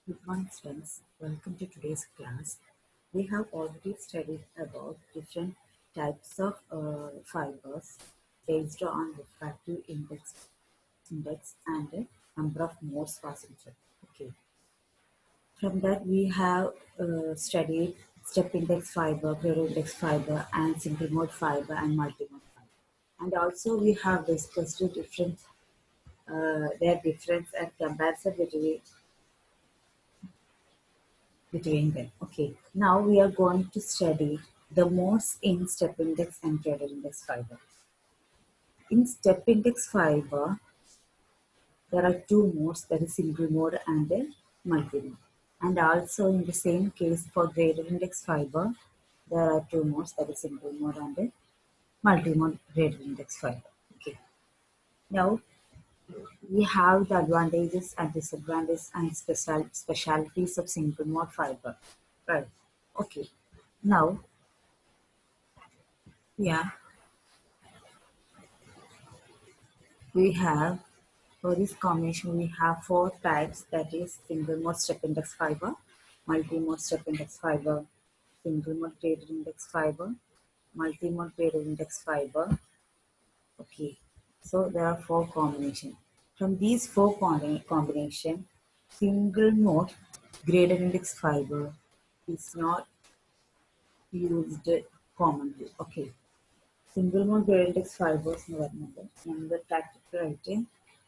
Good morning, friends. Welcome to today's class. We have already studied about different types of fibers based on refractive index and number of modes passengers. Okay. From that, we have studied step index fiber, period index fiber, and single mode fiber and multi-mode fiber. And also, we have discussed the different their difference and comparison between them. Okay, now we are going to study the modes in step index and cradle index fiber. In step index fiber, there are two modes, that is single mode and a multi-mode. And also in the same case for graded index fiber, there are two modes, that is single mode and a multi-mode graded index fiber. Okay. Now we have the advantages and disadvantages and specialities of single mode fiber. Right. Okay. Now, yeah, we have for this combination we have four types, that is single mode step index fiber, multi-mode step index fiber, single mode graded index fiber, multi-mode graded index fiber. Okay, so there are four combinations. From these four combination, single mode graded index fiber is not used commonly. Okay, single mode graded index fibers എന്ന് പറയുന്നത് നമ്മൾ പ്രാക്ടിക്കലായിട്ട്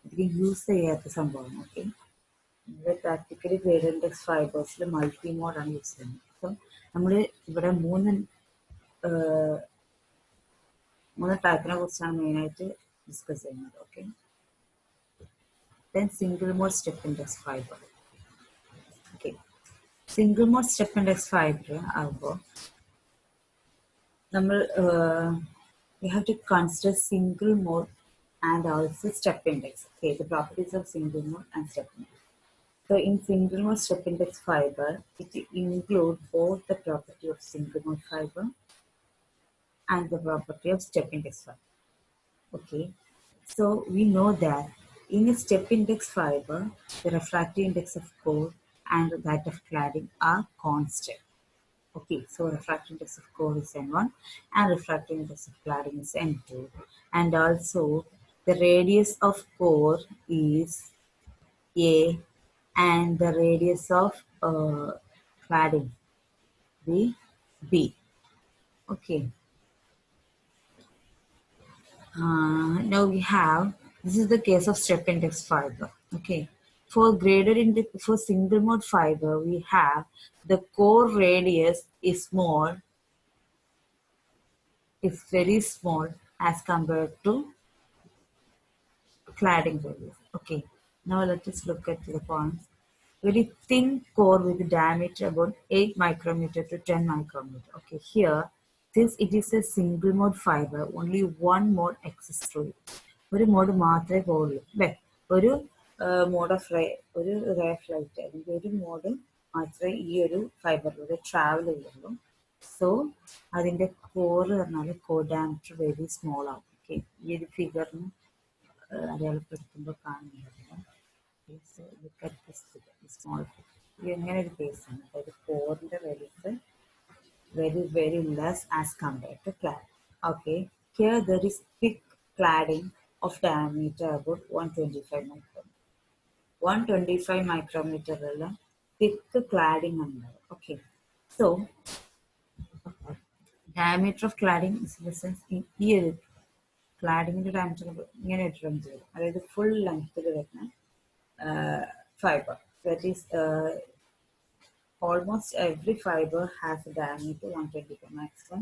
ഇതിൽ use ചെയ്യാത്ത സംഭവമാണ്. Okay, നമ്മൾ practically grade index ഫൈബേഴ്സിൽ multi മോഡാണ് യൂസ് ചെയ്യുന്നത്. അപ്പം നമ്മൾ ഇവിടെ മൂന്ന് ടൈപ്പിനെ കുറിച്ചാണ് മെയിനായിട്ട് ഡിസ്കസ് ചെയ്യുന്നത്. Okay, then single mode step index fibre. Okay, single mode step index fibre ആകുമ്പോൾ നമ്മൾ we have to consider single mode and also step index. Okay, the properties of single mode and step index. So in single mode step index fiber, it includes both the property of single mode fiber and the property of step index fiber. Okay, so we know that in a step index fiber, the refractive index of core and that of cladding are constant. Okay, so refractive index of core is N1 and refractive index of cladding is N2. And also the radius of core is A and the radius of cladding be B. Okay. Now we have, this is the case of step index fiber. Okay. For graded index, for single mode fiber, we have the core radius is small, is very small as compared to cladding radius. Okay, now let us look at the points. Very thin core with diameter about 8 micrometer to 10 micrometer. Okay, here, since it is a single mode fiber, only one mode exists through it. ഒരു mode മാത്രമേ പോകുള്ളൂ അല്ലേ, ഒരു mode of ഒരു ray flight അല്ലെങ്കിൽ ഒരു mode മാത്രമേ ഈ ഒരു ഫൈബറിലൂടെ ട്രാവൽ ചെയ്യുള്ളൂ. സോ അതിൻ്റെ കോറ് പറഞ്ഞാൽ കോർ ഡാമീറ്റർ വെരി സ്മോൾ ആവും. ഓക്കെ, ഈ ഒരു ഫിഗറിന് അടയാളപ്പെടുത്തുമ്പോൾ കാണുന്നുണ്ടല്ലോ. Look at this small figure. ഇത് എങ്ങനെ ഒരു കേസാണ്, അതായത് കോറിൻ്റെ വലിപ്പ് very less as compared to cladding. Okay, here there is thick cladding of diameter about 125 micrometer. 125 micrometer thick cladding under. Okay, so diameter of cladding is in the sense ഈ ഒരു ക്ലാഡിങ്ങിൻ്റെ diameter ഇങ്ങനെ ഒരു range വരും, അതായത് full ലെങ്ത്തിൽ വരുന്ന fibre. That is almost every fiber has a diameter 125 maximum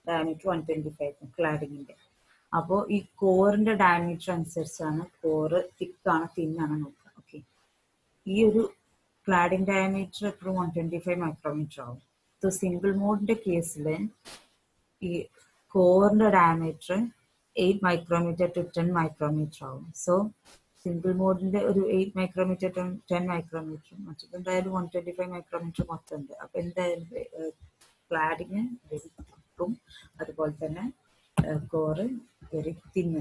diameter 125 cladding. അപ്പോൾ ഈ കോറിന്റെ ഡയമീറ്റർ അനുസരിച്ചാണ് കോറ് തിക്കാണ് തിന്നാണ് നോക്കുക. ഓക്കെ, ഈ ഒരു ക്ലാഡിംഗ് ഡയമീറ്റർ എപ്പോഴും 125 മൈക്രോമീറ്റർ ആവും. സോ സിംഗിൾ മോഡിന്റെ കേസിൽ ഈ കോറിന്റെ ഡയമീറ്റർ 8 മൈക്രോമീറ്റർ ടു 10 മൈക്രോമീറ്റർ ആവും. സോ സിംഗിൾ മോഡിന്റെ ഒരു 8 മൈക്രോമീറ്റർ 10 മൈക്രോമീറ്റർ, മറ്റേതെന്തായാലും 125 മൈക്രോമീറ്റർ മൊത്തം ഉണ്ട്. അപ്പൊ എന്തായാലും ക്ലാഡിങ് വെരി തിക്കും, അതുപോലെ തന്നെ core very thin.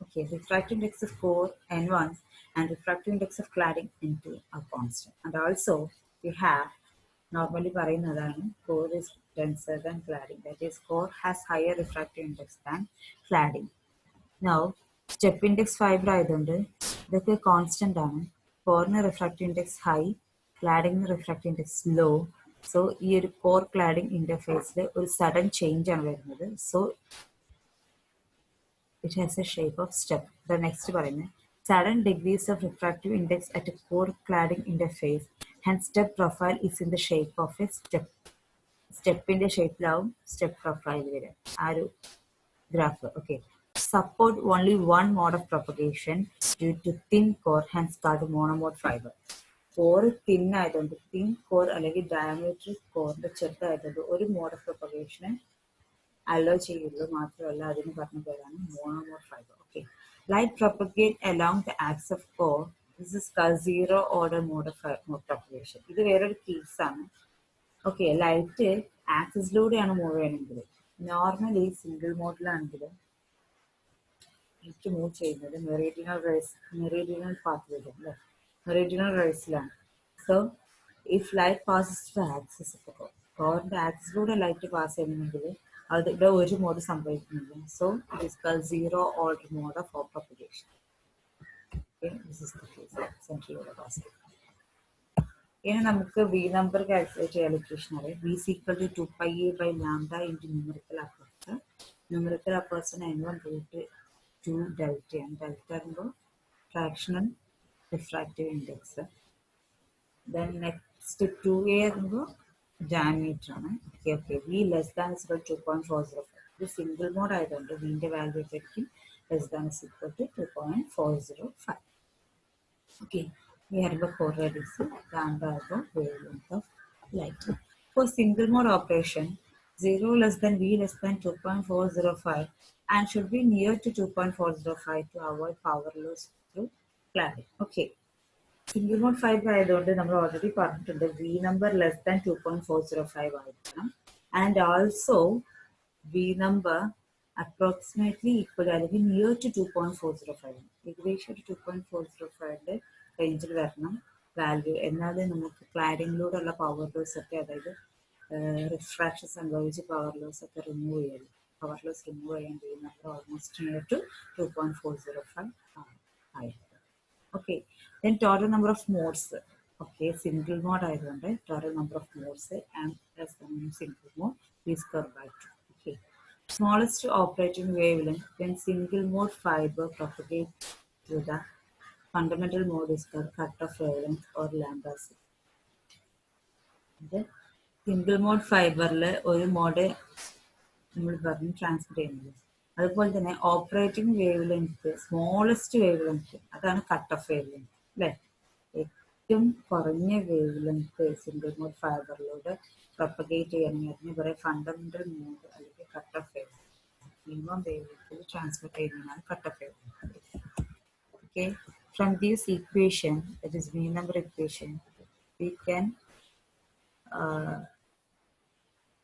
Okay, refractive index of core N1 and refractive index of cladding N2 are constant. And also we have normally പറയുന്നതാണ് core is denser than cladding. That is, core has higher refractive index than cladding. Now, step index fiber ആയതുകൊണ്ട് ഇതൊക്കെ constant ആണ്. കോറിന് refractive index high, ക്ലാഡിങ്ങിന് refractive index low. So ഈ ഒരു core cladding ഇന്റർഫേസിൽ ഒരു sudden change ആണ് വരുന്നത്. So it has a shape of step. The next പറയുന്നത് sudden decrease of refractive index at a core cladding interface, hence step profile is in the shape of a step. സ്റ്റെപ്പിന്റെ ഷേപ്പിലാവും step profile വരിക ആ ഒരു graph. Okay, support only one mode of propagation due to thin core, hence called monomode fibre. Core thin ആയതുകൊണ്ട്, thin core അല്ലെങ്കിൽ diameter കോറിന്റെ ചെറുതായതുകൊണ്ട് ഒരു മോഡ് ഓഫ് പ്രൊപ്പഗേഷന് അലോ ചെയ്യുള്ളൂ. മാത്രമല്ല അതിന് പറഞ്ഞ പേരാണ് monomode fibre. Okay, light propagate along the axis of core. This is zero order mode of propagation. ഇത് വേറൊരു കേസാണ്. ഓക്കെ, ലൈറ്റ് ആക്സിസിലൂടെയാണ് മൂവ് ചെയ്യണമെങ്കിൽ, നോർമലി സിംഗിൾ മോഡിലാണെങ്കിൽ ലൈറ്റ് മൂവ് ചെയ്യുന്നത് മെറീഡിയണൽ പാത്തിലൂടെ അല്ലേ, മെറീഡിയണൽ റേസിലാണ്. So if light passes to axis, കോറിന്റെ ആക്സിസിലൂടെ ലൈറ്റ് പാസ് ചെയ്യണമെങ്കിൽ അതിവിടെ ഒരു മോഡ് സംഭവിക്കുന്നില്ല. So it is called zero order mode of propagation. Okay, this is the case central pass. ഇനി നമുക്ക് വി നമ്പർ കാൽക്കുലേറ്റ് ചെയ്യാൻ ഇക്വേഷൻ അറിയാം. V is equal to 2πa by lambda into numerical aperture. Numerical aperture n1/2 delta ആണ്. Delta ആകുമ്പോൾ fractional refractive index. Then next 2a ആകുമ്പോൾ diameter ആണ്. Okay, V less than is equal 2.405. ഇത് single mode ആയതുകൊണ്ട് വിന്റെ value ആയിരിക്കും less than is equal to 2.405. Okay, we have the core radius, lambda is the wavelength of light. For single mode operation, 0 less than v less than 2.405 and should be near to 2.405 to avoid power loss through cladding. Okay, single mode fiber ആയതുകൊണ്ട് നമ്മൾ already പറഞ്ഞിട്ടുണ്ട് v number less than 2.405 ആയിരിക്കണം. And also v number approximately equal അല്ലെങ്കിൽ near to 2.405. ഏകദേശം ഒരു 2.405 റേഞ്ചിൽ വരണം value. എന്നാലേ നമുക്ക് ക്ലാഡിങ്ങിലൂടെ ഉള്ള പവർ ലോസ് ഒക്കെ, അതായത് റിഫ്രാക്ഷൻ സംഭവിച്ച് പവർ ലോസ് ഒക്കെ റിമൂവ് ചെയ്യുള്ളൂ. പവർ ലോസ് റിമൂവ് ചെയ്യാൻ കഴിയുന്നത് ഓൾമോസ്റ്റ് നിയർ ടു 2.405 ആയിരിക്കും. Okay, then total number of modes. Okay, single mode ആയതുകൊണ്ട് total number of modes and single mode is curve by 2. Okay, smallest operating wavelength when single mode fiber propagates through the fundamental mode is called cutoff wavelength or lambda c. Single mode ഫൈബറിൽ ഒരു mode നമ്മൾ പറഞ്ഞ് transmit ചെയ്യുന്നത്. അതുപോലെ തന്നെ operating wavelength, smallest wavelength, അതാണ് cut off wavelength അല്ലേ. ഏറ്റവും കുറഞ്ഞ വേവ് ലെങ്ത് സിംഗിൾ മോഡ് ഫൈബറിലൂടെ പ്രൊപ്പഗേറ്റ് ചെയ്യണമെങ്കിൽ അതിന് പറയാം ഫണ്ടമെന്റൽ മോഡ് അല്ലെങ്കിൽ കട്ട് ഓഫ് വേവ്. മിനിമം വേവ് ലെങ്ത്തിൽ ട്രാൻസ്മിറ്റ് ചെയ്യുന്നതാണ് cut off wavelength. Okay, from this equation, that is V number equation, we can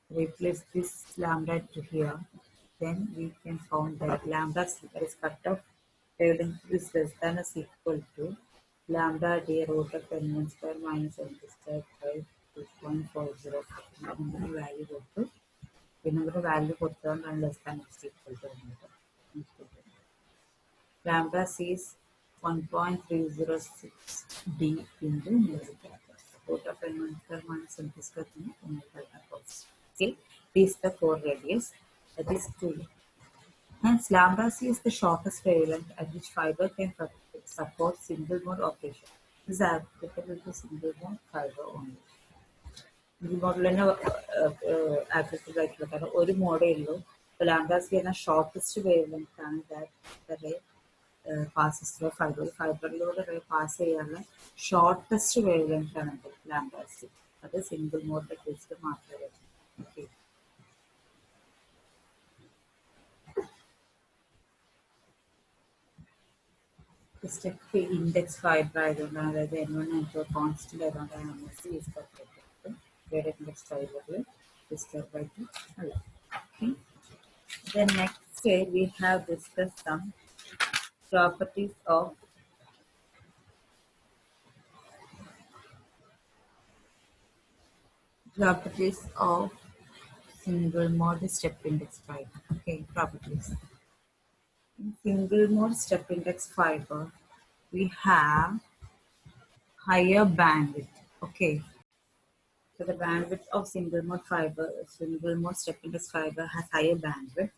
replace this lambda to here. Then we can found that lambda c, that is cut off wavelength, is less than or equal to lambda d root of n1 square minus n2 square by 2.405. Number value കൊടുത്തു, number value കൊടുത്തതാണ് less than or equal to lambda c is 1.306 d into numerical aperture. Root of n1 square minus n2 square numerical aperture. Okay, this is the core radius, that is 2. Hence, lambda c is the shortest wavelength at which fiber can support single mode operation. This is applicable to single mode fiber only. Single mode തന്നെ applicable ആയിട്ടുള്ള കാരണം ഒരു മോഡേ ഉള്ളൂ. Lambda c എന്ന shortest wavelength ആണ് that passes through fiber. ഫൈബറിലൂടെ pass ചെയ്യാനുള്ള ഷോർട്ടസ്റ്റ് വേവ് ലെങ്ത് ആണ് ലാംഡ സി. അത് സിംഗിൾ മോഡിന്റെ കേസിൽ മാത്രമേ. ഓക്കെ, സ്റ്റെപ്പ് ഇൻഡെക്സ് ഫൈബർ ആയതുകൊണ്ടാണ്, അതായത് n1 n2 കോൺസ്റ്റന്റ് ആയതുകൊണ്ടാണ് നമ്മൾ സി വേറെ ഇൻഡെക്സ് ഫൈബറിൽ ഡിസ്കസ് ആയിട്ട് അല്ല. Then next we have discussed some properties of Properties of single mode step index fiber. Okay, properties. In single mode step index fiber, we have higher bandwidth. Okay, so the bandwidth of single mode step index fiber has higher bandwidth.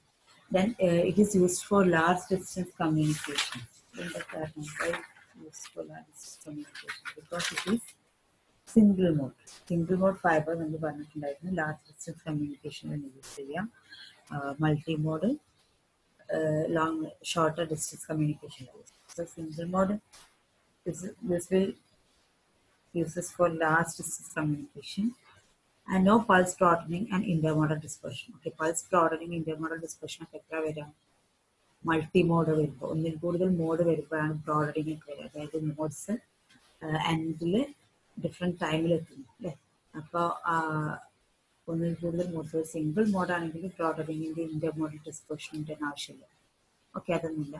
Then it is used for large distance communication. In the kernel, why used for large distance communication? Because it is single mode fibre നമ്മൾ പറഞ്ഞിട്ടുണ്ടായിരുന്നു large distance കമ്മ്യൂണിക്കേഷന് use ചെയ്യാം multi mode long shorter distance communication so single mode this will uses for large distance communication and no pulse broadening and intermodal dispersion. Okay, pulse broadening intermodal dispersion ഒക്കെ എത്ര വരാം multi mode വരുമ്പോൾ ഒന്നിൽ കൂടുതൽ mode വരുമ്പോഴാണ് ബ്രോഡറിങ് ഒക്കെ വരിക അതായത് മോഡ്സ് എൻഡിൽ ഡിഫറെൻറ്റ് ടൈമിൽ എത്തുന്നു അല്ലേ അപ്പോൾ ഒന്നിൽ കൂടുതൽ മോഡ്സ് സിംഗിൾ മോഡാണെങ്കിൽ ബ്രോഡറിങ്ങിൻ്റെ ഇന്റർമോഡൽ ഡിസ്പെർഷൻ്റെ ആവശ്യമില്ല ഓക്കെ അതൊന്നുമില്ല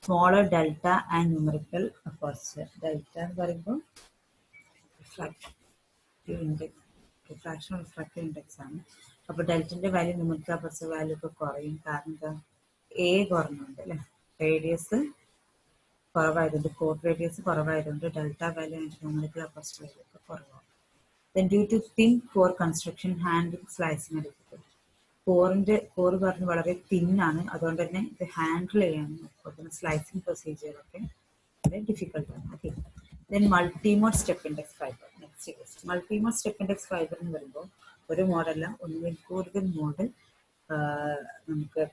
smaller delta and numerical aperture delta എന്ന് പറയുമ്പോൾ റിഫ്രാക്റ്റീവ് ഇൻഡെക്സ് റിഫ്രാക്റ്റീവ് ഇൻഡെക്സ് ആണ് അപ്പോൾ ഡെൽറ്റൻ്റെ വാല്യൂ ന്യൂമറിക്കൽ അപ്പർച്ചർ വാല്യൂ ഒക്കെ കുറയും കാരണം എന്താ എ കുറഞ്ഞുണ്ട് അല്ലേ റേഡിയസ് കുറവായതുകൊണ്ട് കോർ റേഡിയസ് കുറവായതുകൊണ്ട് delta value and numerical aperture value ഒക്കെ കുറവാണ് then due to thin core construction handling slicing difficult core പറഞ്ഞ് വളരെ തിന്നാണ് അതുകൊണ്ട് തന്നെ ഇത് ഹാൻഡിൽ ചെയ്യാൻ സ്ലൈസിങ് പ്രൊസീജിയർ ഒക്കെ വളരെ ഡിഫിക്കൽട്ടാണ് okay then multimode step index fibre next multimode step index fibre എന്ന് പറയുമ്പോൾ ഒരു മോഡല്ല ഒന്നിൽ കൂടുതൽ മോഡ് നമുക്ക്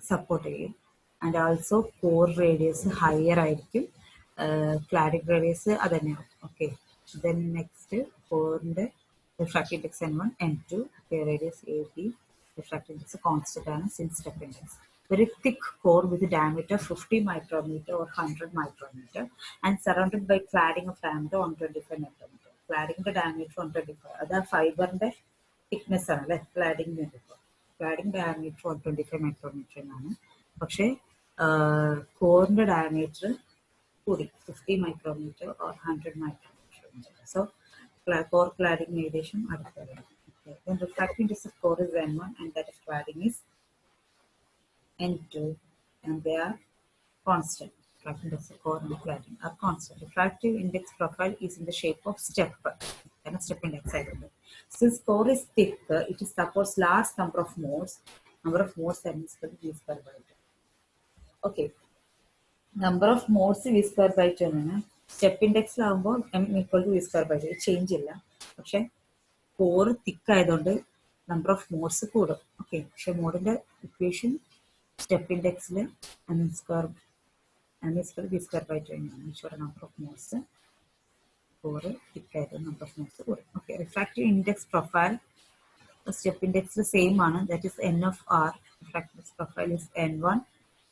സപ്പോർട്ട് ചെയ്യും and also core radius higher ആയിരിക്കും ക്ലാഡിക് റേഡിയസ് അത് തന്നെയാവും okay then next കോറിന്റെ refractive index n1 n2 radius ab refractive index constant ആണ് since step index very thick core with a diameter 50 micrometer or 100 micrometer and surrounded by cladding of diameter 125 micrometer cladding the diameter 125 അതാ ഫൈബറിന്റെ thickness ആണ് അല്ലെ cladding diameter 125 micrometer ആണ് പക്ഷേ കോറിന്റെ diameter കൂടി 50 micrometer or 100 micrometer so core cladding radiation അടുത്തത് okay then refractive index of core is n1 and that of cladding is n2 and they are constant refractive index of core and cladding are constant refractive index profile is in the shape of step and a step index since core is thick it supports large number of modes and is called v square by 2 okay number of modes v square by 2 ആണ് step ഇൻഡെക്സിലാകുമ്പോൾ m equal to v square by 2 change ഇല്ല പക്ഷെ core thick ആയതുകൊണ്ട് number of modes കൂടും okay പക്ഷെ മോഡിന്റെ equation step ഇൻഡെക്സിൽ m square v square by 2 തന്നെയാണ് number of modes core thick ആയതുകൊണ്ട് നമ്പർ ഓഫ് മോഡ്സ് കൂടും okay refractive index profile step ഇൻഡെക്സിൽ സെയിം ആണ് that is n of r refractive index profile is n1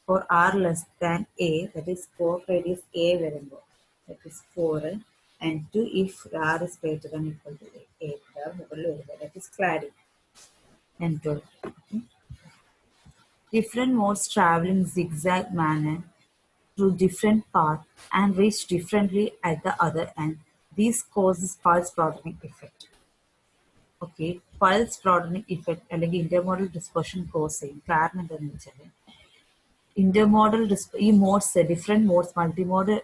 for r less than a that is core radius a വരുമ്പോൾ that is 4 and 2 if r is greater than equal to 8 that is cladding and 12 okay. Different modes travel in zigzag manner through different paths and reach differently at the other end. This causes pulse broadening effect. Okay, pulse broadening effect അല്ലെങ്കിൽ intermodal dispersion cause ചെയ്യും കാരണം എന്താണെന്ന് വെച്ചാൽ intermodal ഈ modes different modes multimode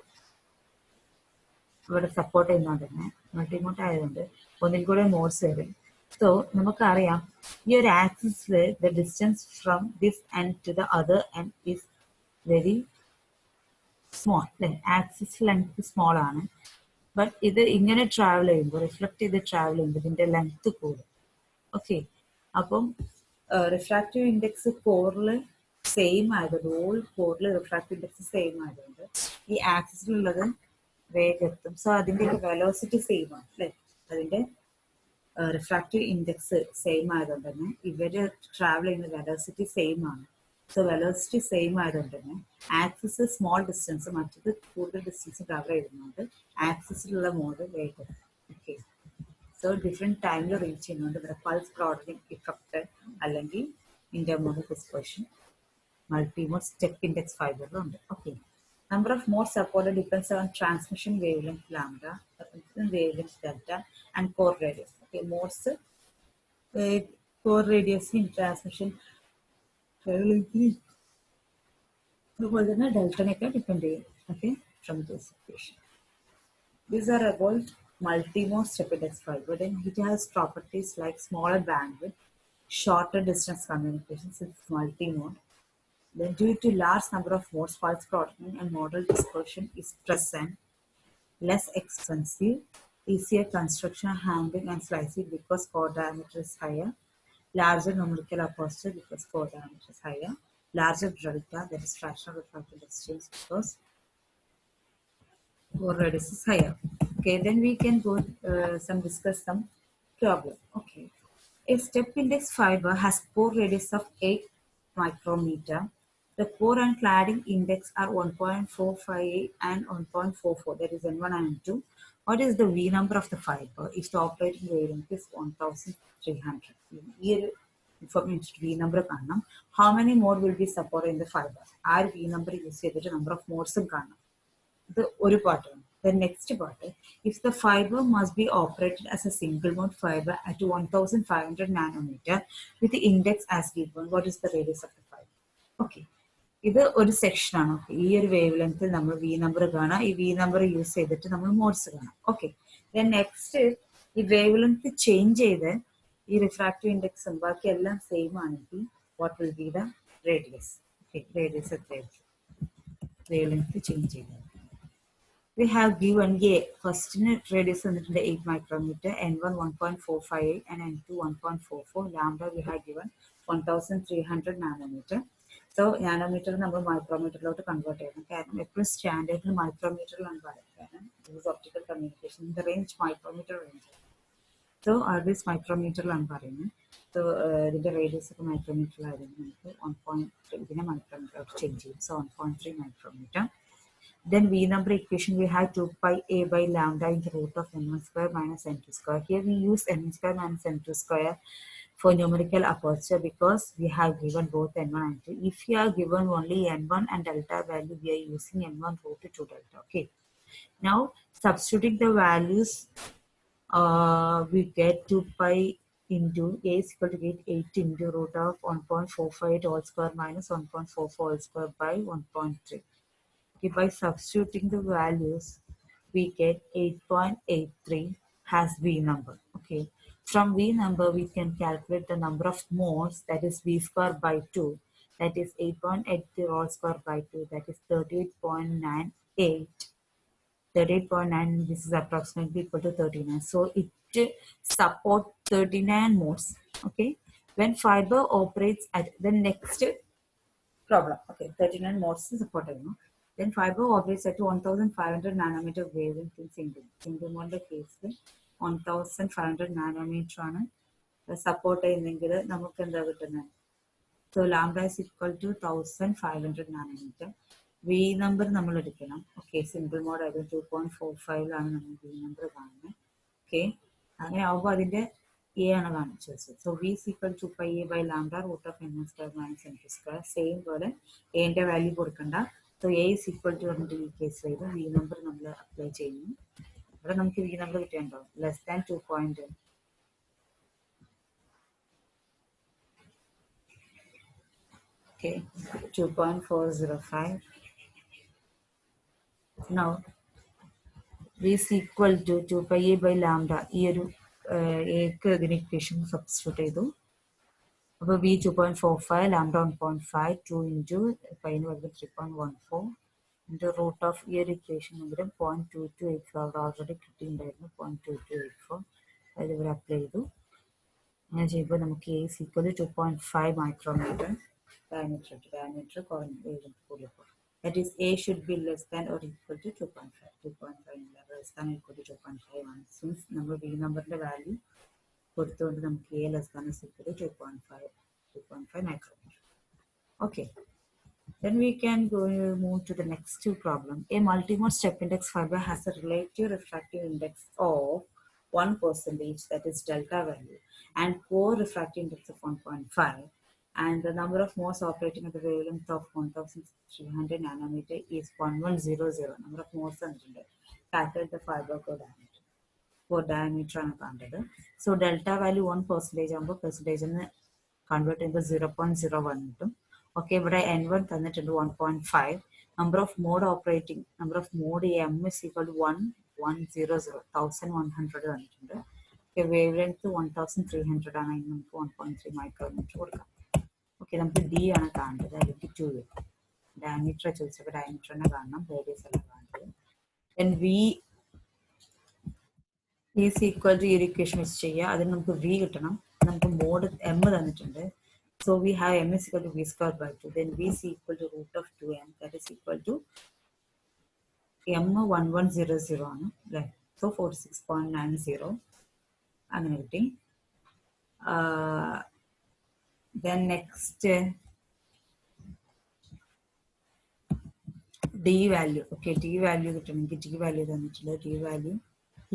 ഇവിടെ support ചെയ്യുന്നതുകൊണ്ട് തന്നെ multimode ആയതുകൊണ്ട് ഒന്നിൽ കൂടെ മോഡ്സ് വരും സോ നമുക്കറിയാം ഈ ഒരു ആക്സിസിൽ the distance from this end to the other end is very small അല്ലെ ആക്സിസ് ലെങ്ത് സ്മോൾ ആണ് ബട്ട് ഇത് ഇങ്ങനെ ട്രാവൽ ചെയ്യുമ്പോൾ റിഫ്ലക്ട് ചെയ്ത് ട്രാവൽ ചെയ്യുമ്പോൾ ഇതിന്റെ ലെങ്ത് കൂടും ഓക്കെ അപ്പം റിഫ്രാക്റ്റീവ് ഇൻഡെക്സ് കോറിൽ സെയിം ആയതുകൊണ്ട് ഓൾ കോറിൽ റിഫ്രാക്റ്റീവ് ഇൻഡെക്സ് സെയിം ആയതുകൊണ്ട് ഈ ആക്സിസിലുള്ളത് വേഗം എത്തും സോ അതിന്റെ വെലോസിറ്റി സെയിം ആണ് അല്ലെ അതിന്റെ റിഫ്രാക്റ്റീവ് ഇൻഡെക്സ് സെയിം ആയതുകൊണ്ട് തന്നെ ഇവര് ട്രാവൽ ചെയ്യുന്ന വെലോസിറ്റി സെയിം ആണ് സോ വെലോസിറ്റി സെയിം ആയതുകൊണ്ട് തന്നെ ആക്സിസ് സ്മോൾ ഡിസ്റ്റൻസ് മറ്റത് കൂടുതൽ ഡിസ്റ്റൻസ് കവർ ചെയ്യുന്നുണ്ട് ആക്സിസിലുള്ള മോഡ് വേഗം ഓക്കെ സോ ഡിഫറെന്റ് ടൈമിൽ റീച്ച് ചെയ്യുന്നുണ്ട് ഇവിടെ പൾസ് ബ്രോഡനിങ് ഇഫക്റ്റ് അല്ലെങ്കിൽ intermodal dispersion multimode step index ഫൈബറിലുണ്ട് okay Number of modes supported depends on transmission wavelength lambda, wavelength delta, and core radius. Okay, modes, core radius in transmission wavelength. അതുപോലെ തന്നെ ഡെൽറ്റനൊക്കെ depend ചെയ്യും. Okay, from this equation. These are about multimode step index fiber. Then it has properties like smaller bandwidth, shorter distance communications. It's multimode. Then due to large number of modes, pulse throttling and modal dispersion is present, less expensive, easier construction, handling and slicing because core diameter is higher, larger numerical aperture because core diameter is higher, larger delta, that is fractional refractive exchange because core radius is higher. Okay, then we can go discuss some problem. Okay, a step index fiber has core radius of 8 micrometer. The core and cladding index are 1.458 and 1.44. That is N1 and N2. What is the V number of the fiber? If the operating wavelength is 1300. Here information V number കാണണം. How many mode will be supported in the fiber? R V number use ചെയ്തിട്ട് number of modes കാണണം. The ഒരു പാർട്ടാണ്. The next part, if the fiber must be operated as a single mode fiber at 1500 nanometer with the index as given, what is the radius of the fiber? Okay, ഇത് ഒരു section ആണ്. Okay, ഈ ഒരു wave ലെങ്ത്തിൽ നമ്മൾ V number കാണാം. ഈ V number use ചെയ്തിട്ട് നമ്മൾ മോഡ്സ് കാണാം. ഓക്കെ, ദെൻ നെക്സ്റ്റ് ഈ വേവ് ലെങ്ത് ചേഞ്ച് ചെയ്ത് ഈ റിഫ്രാക്റ്റീവ് ഇൻഡെക്സും ബാക്കി എല്ലാം സെയിം ആണെങ്കിൽ what will be the radius? Okay, radius എത്രയായിരിക്കും വേവ് ലെങ്ത് ചേഞ്ച് ചെയ്തത്? We have given A first radius 8 micrometer, N1 1.458 and N2 1.44. Lambda we have given 1300 nanometer. So nanometer number micrometer convert it. Standard micrometer use optical communication in the range micrometer range. So this micrometer so the radius of micrometer 1.3 micrometer change. So 1.3 micrometer. Then V number equation we have 2 pi a by lambda in the root of n1 square minus n2 square. Here we use n1 square minus n2 square for numerical aperture because we have given both n1 and n2. If we are given only n1 and delta value, we are using n1 root 2 delta. Okay. Now substituting the values, we get 2 pi into a is equal to 8 into root of 1.458 whole square minus 1.44 whole square by 1.3. By substituting the values, we get 8.83 has V number. Okay, from V number we can calculate the number of modes, that is V square by 2, that is 8.83 whole square by 2, that is 38.98. 38.9, this is approximately equal to 39. So it supports 39 modes. Okay, when fiber operates at the next problem. Okay, 39 modes is supported. No? Then fiber operates at 1500 nanometer wavelength in single mode case 1500 nanometer ആണ് support ചെയ്യുന്നെങ്കിൽ നമുക്ക് എന്താ കിട്ടുന്നത്? So lambda is equal to 1500 nanometre. V number നമ്മൾ എടുക്കണം. Okay, single mode ആയത് 2.45 നമ്മൾ V number കാണുന്നത്. ഓക്കെ, അങ്ങനെ ആവുമ്പോൾ അതിന്റെ എ ആണ് കാണിച്ചത്. So V is equal to pi a by lambda root of n1 square minus n2 square. Same പോലെ എന്റെ വാല്യൂ കൊടുക്കണ്ട. So A is equal to ഈ കേസ് ചെയ്ത് വി നമ്പർ നമ്മൾ അപ്ലൈ ചെയ്യുന്നു. ഇവിടെ നമുക്ക് വി നമ്പർ കിട്ടിയുണ്ടോ? Less than 2. Okay, 2.405. Now V is equal to 2 pi a by lambda. ഈ ഒരു എക്ക് ഇതിന് ഇക്വേഷൻ സബ്സ്റ്റിറ്റ്യൂട്ട് ചെയ്തു. അപ്പോൾ വി 2.45, ലാംഡ 1.5, 2 ഇൻറ്റു പൈന് വരുന്നത് 3.14 ഇൻറ്റു റൂട്ട് ഓഫ് ഈ ഒരു ഇക്വേഷൻ പകരം 0.2284 അവിടെ ഓൾറെഡി കിട്ടിയിട്ടുണ്ടായിരുന്നു. 0.2284 അത് ഇവിടെ അപ്ലൈ ചെയ്തു. അങ്ങനെ ചെയ്യുമ്പോൾ നമുക്ക് a is equal to 2.5 micrometre diameter കുറഞ്ഞു വേഗം കൂടിയപ്പോൾ. That is A should be less than or equal to 2.5. 2.5 less than or equal to 2.5 ആണ്. Since നമ്മൾ V numberന്റെ വാല്യൂ കൊടുത്തുകൊണ്ട് നമുക്ക് A less than or equal to 2.5 micrometer. Okay. Then we can move to the next problem. A multimode step index fiber has a relative refractive index of 1%, that is delta value, and core refractive index of 1.5. and the number of modes operating at the wavelength of 1300 nanometer is 1100. Number of modes തന്നിട്ടുണ്ട്. Calculate the fiber core diameter. Core diameter ആണ് കണ്ടത്. So delta value 1% ആകുമ്പോൾ percentage എന്ന് convert ചെയ്യുമ്പോൾ 0.01 കിട്ടും. Okay, ഇവിടെ N1 തന്നിട്ടുണ്ട് 1.5. Number of mode operating, number of mode M is equal to 1100, 1100 തന്നിട്ടുണ്ട്. ഓക്കെ, വേവ് ലെങ്ത് 1300 ആണ്, നമുക്ക് 1.3 മൈക്രോമീറ്റർ കൊടുക്കാം. ഓക്കെ, നമുക്ക് ഡി ആണ് കാണേണ്ടത്, അല്ലെങ്കിൽ 2 ഡയമീറ്റർ ചോദിച്ചപ്പോൾ ഡയമീറ്ററിനെ കാണണം, റേഡിയസ് അല്ല കാണേണ്ടത്. Then V is equal to ഈ ഇക്വേഷൻ വെച്ച് ചെയ്യുക. അതിന് നമുക്ക് വി കിട്ടണം. നമുക്ക് മോഡ് എം തന്നിട്ടുണ്ട്. So we have M is equal to V square by 2. Then V is equal to root of 2m, that is equal to m 1100 ആണ് അല്ലേ. സോ 46.90 അങ്ങനെ കിട്ടി. Then next d value. Okay, d value കിട്ടണമെങ്കിൽ d value തന്നിട്ടുള്ള d value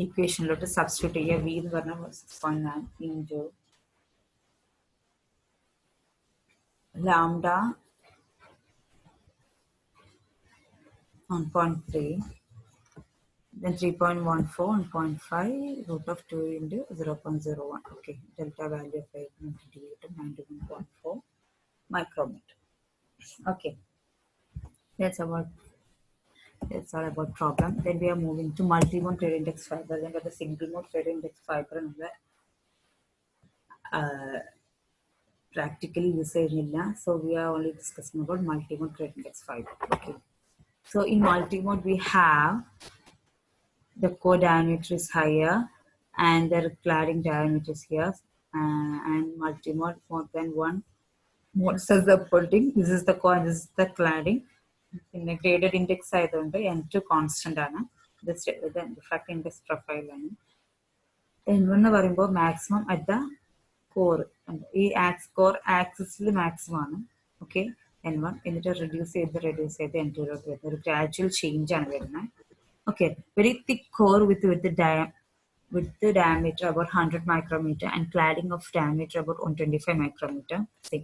ഇക്വേഷനിലോട്ട് substitute ചെയ്യുക. v എന്ന് പറഞ്ഞാൽ 6.9 into lambda 1.3, then 3.14, 1.5, root of 2 into 0.01. Okay, delta value of 91.4 micrometer. Okay, that's all about problem. Then we are moving to multi-mode Cradle index fiber. Then the single mode Cradle index fiber practically usage illa. So we are only discussing about multi-mode Cradle index fiber. Okay, so in multi-mode we have the core diameter is higher and the cladding diameter is here, and multi-mode more than one mode says the putting. This is the core, this is the cladding. In the graded index ആയതുകൊണ്ട് n2 constant ആണ്. This the refractive index profile ആണ്. n1 എന്ന് പറയുമ്പോൾ maximum at the core, ഈ core ആക്സിസിൽ maximum ആണ്. Okay, n1 എന്നിട്ട് reduce ചെയ്ത് n2 ലോട്ട് വരുന്നത് ഒരു gradual change ആണ് വരുന്നത്. Okay, very thick core with the diameter about 100 micrometer and cladding of diameter about 125 micrometer. See,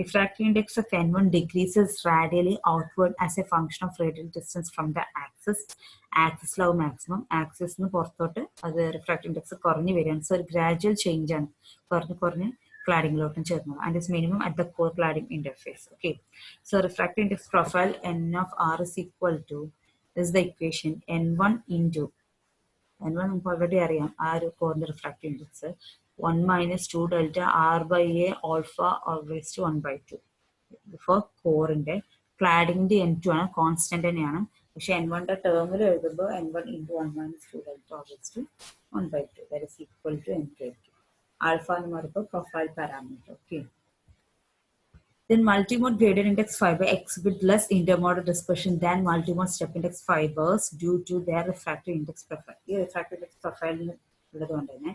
refractive index of N1 decreases radially outward as a function of radial distance from the axis. Axis low maximum, axis nu porthote adu refractive index korni variant. So gradual change ആണ്, korni cladding lotum chernam, and is minimum at the core cladding interface. Okay, so refractive index profile n of r is equal to, this is the equation, n1 into n1 നമുക്ക് already അറിയാം, ആ ഒരു കോറിന്റെ refractive index 1 minus 2 delta r by a alpha or raised to 1 by 2. Four കോറിന്റെ ക്ലാഡിങ്ങിന്റെ n2 ആണ്, constant തന്നെയാണ്. പക്ഷെ n1ന്റെ ടേമിൽ എഴുതുമ്പോൾ n1 into 1 minus 2 delta or raised to 1 by 2, that is equal to n2. Alpha എന്ന് പറയുമ്പോൾ profile parameter. Okay, then multimode graded index fiber exhibit less intermodal dispersion than multimode step index fibers due to their refractive index profile. ഈ refractive index profile ഉള്ളതുകൊണ്ട് തന്നെ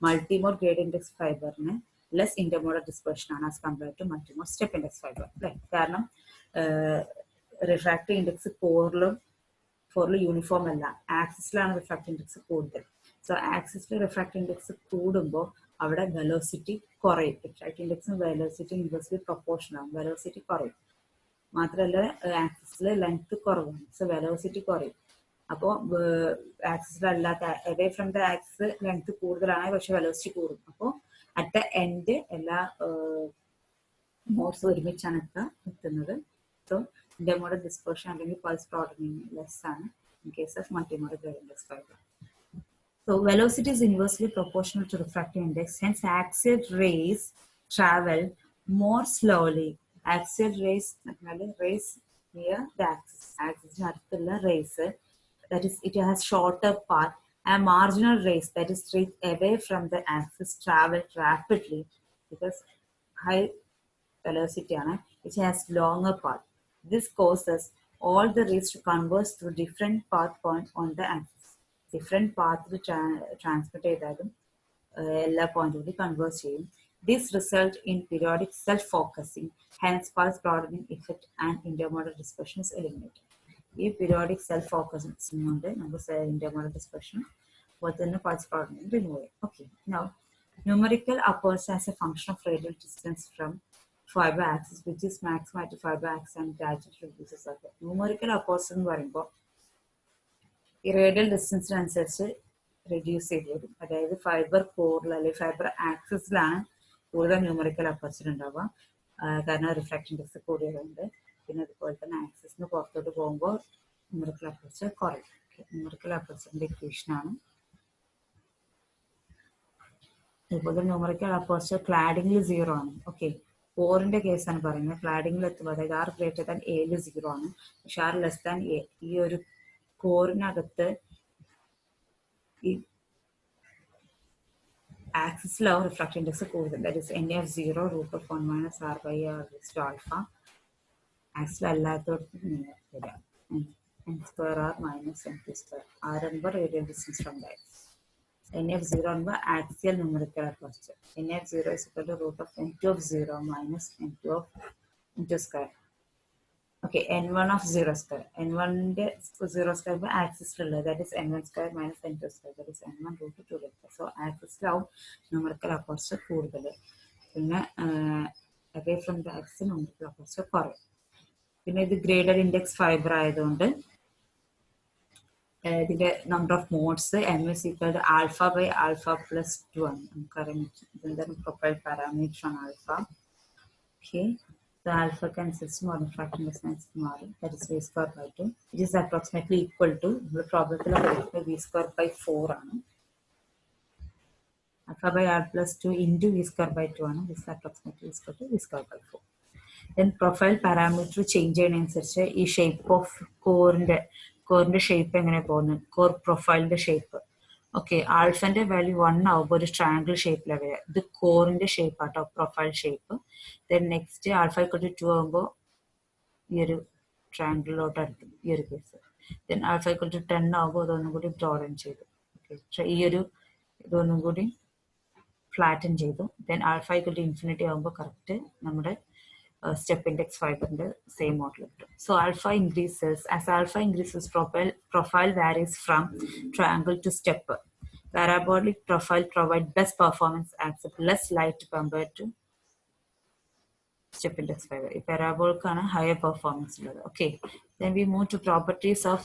multimode graded index ഫൈബറിന് less intermodal dispersion ആണ് as compared to multimode step index fiber. കാരണം refractive index ഫോറിലും uniform അല്ല, ആക്സിസിലാണ് refractive index കൂടുതൽ. So ആക്സിസിൽ റിഫ്രാക്റ്റീവ് ഇൻഡെക്സ് കൂടുമ്പോൾ അവിടെ വെലോസിറ്റി കുറയും. റിഫ്രാക്റ്റീവ് ഇൻഡെക്സിന് വെലോസിറ്റി ഇൻവേഴ്സ്ലി പ്രൊപ്പോർഷണൽ ആവും, വെലോസിറ്റി കുറയും. മാത്രമല്ല ആക്സിസിൽ ലെങ്ത് കുറവാണ്, സോ വെലോസിറ്റി കുറയും. അപ്പോൾ ആക്സിസിലല്ലാത്ത away from the axis length കൂടുതലാണ്, പക്ഷെ വെലോസിറ്റി കൂടും. അപ്പോൾ അറ്റ് ദ എൻഡ് എല്ലാ മോഡ്സ് ഒരുമിച്ചാണ് എത്തുന്നത്. സോ intermodal dispersion അല്ലെങ്കിൽ pulse broadening less ആണ് in case of multimodal graded index fiber. So velocity is inversely proportional to refractive index. Hence, axial rays travel more slowly. Axial rays near the axis. Axis is rays. That is, it has shorter path. And marginal rays, that is straight away from the axis, travel rapidly because high velocity ആണ്, which has longer path. This causes all the rays to converge through different path points on the axis. Different path transmit ചെയ്താലും എല്ലാ പോയിന്റിലും converse ചെയ്യും. This result in periodic self-focusing, hence pulse broadening effect and intermodal dispersion is eliminated. ഈ periodic self-focusing കൊണ്ട് നമുക്ക് intermodal dispersion പോലെ തന്നെ pulse broadening remove ചെയ്യും. Okay, now numerical upwards as a function of radial distance from fiber axis, which is maximum at fiber axis and gradually reduces. Numerical opposite എന്ന് പറയുമ്പോൾ ഈ radial ഡിസ്റ്റൻസിനനുസരിച്ച് reduce ചെയ്ത് വരും. അതായത് fibre കോറിൽ അല്ലെങ്കിൽ ഫൈബർ ആക്സിസിലാണ് കൂടുതൽ ന്യൂമറിക്കൽ അപ്പർച്ചർ ഉണ്ടാവുക, കാരണം റിഫ്രാക്ഷൻ ഇൻഡെക്സ് കൂടിയതുകൊണ്ട്. പിന്നെ അതുപോലെ തന്നെ ആക്സിസിന് പുറത്തോട്ട് പോകുമ്പോൾ ന്യൂമറിക്കൽ അപ്പർച്ചർ കുറയും. ന്യൂമറിക്കൽ അപ്പർച്ചറിന്റെ ഇക്വേഷനാണ്. അതുപോലെ ന്യൂമറിക്കൽ അപ്പർച്ചർ ക്ലാഡിംഗിൽ 0 ആണ്. ഓക്കെ, കോറിന്റെ കേസാണ് പറയുന്നത്. ക്ലാഡിംഗിൽ എത്തുമ്പോൾ അതായത് ആർ ഗ്രേറ്റർ ദാൻ എയിൽ 0 ആണ്, പക്ഷെ ആർ ലെസ് ദാൻ എ. ഈ ഒരു കോറിനകത്ത് ഈ ആക്സിസിലാവും റിഫ്രാക്ഷൻ ഇൻഡെക്സ് കൂടുതൽ. That is n of 0 √1 minus r by r alpha. ആക്സിലല്ലാത്തവർക്ക് വരാം n square r minus n2 square. r number radial distance from the axis. n of 0 number axial numerical aperture. n of 0 is equal to root of n2 of 0 minus n2 of n2 square. Okay, n1 of 0 square. n1 0 square by axis, that is n1 square minus n2 square, that is n1 root 2 lecture. So axis out numerical aperture കൂടുതൽ. പിന്നെ away from the axis numerical aperture കുറയും. പിന്നെ ഇത് graded index fibre ആയതുകൊണ്ട് ഇതിന്റെ number of modes m is equal to alpha by alpha plus 2 ആണ്. നമുക്കറിയാം ഇതെന്താണ് പ്രൊഫൈൽ പാരാമീറ്റർ ആണ് alpha. Okay, alpha consists more refraction distance മാറും, that is v square by 2. It is approximately equal to നമ്മുടെ പ്രോബ്ലത്തിൽ v square by 4 ആണ്. alpha by r plus 2 into v square by 2 ആണ്. This is approximately equal to v square by 4. Then profile parameter change ചെയ്യുന്നതനുസരിച്ച് ഈ shape of കോറിന്റെ shape എങ്ങനെ പോകുന്നത്, core പ്രൊഫൈലിന്റെ shape. Okay, ആൽഫന്റെ value 1 ആവുമ്പോൾ ഒരു triangle ഷേപ്പിലാണ് വരിക. ഇത് കോറിന്റെ ഷേപ്പ് ആട്ടോ, profile shape. Then next alpha = 2 ആകുമ്പോൾ ഈ ഒരു ട്രയാങ്കിളിലോട്ട് അടുക്കും ഈ ഒരു കേസ്. ദെൻ ആൽഫ = 10 ആകുമ്പോൾ ഇതൊന്നും കൂടി ബ്രോഡൻ ചെയ്തു. ഓക്കെ, ഈ ഒരു ഇതൊന്നും കൂടി ഫ്ലാറ്റൻ ചെയ്തു. ദെൻ ആൽഫ =∞ ആകുമ്പോൾ കറക്റ്റ് നമ്മുടെ step index fiber in the same model. So alpha increases. As alpha increases, profile varies from triangle to step. Parabolic profile provide best performance, accept less light compared to step index fiber. Parabolic kind of higher performance. Okay, then we move to properties of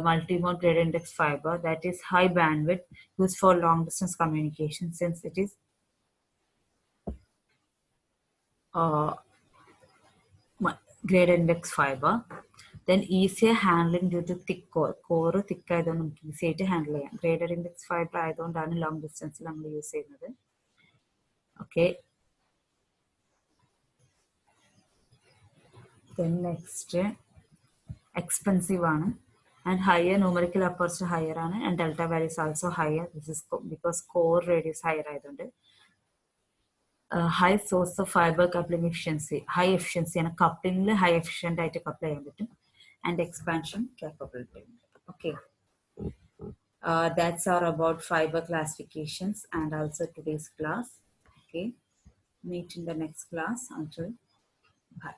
multimode gradient index fiber, that is high bandwidth, used for long distance communication since it is gradient index fiber. Then easier handling due to thick core thick ആയതുകൊണ്ട് നമുക്ക് easy ആയിട്ട് handle ചെയ്യാം. gradient index fiber ആയതുകൊണ്ടാണ് long ഡിസ്റ്റൻസിൽ നമ്മൾ use ചെയ്യുന്നത്. Okay, then next expensive ആണ് and higher numerical aperture higher ആണ് and delta value is also higher. This is because core radius higher ആയതുകൊണ്ട്. High source of fiber coupling efficiency, high efficiency and coupling high efficient ആയിട്ട് couple ചെയ്യാൻ പറ്റും, and expansion capability. Okay, that's all about fiber classifications and also today's class. Okay, meet in the next class. Until bye.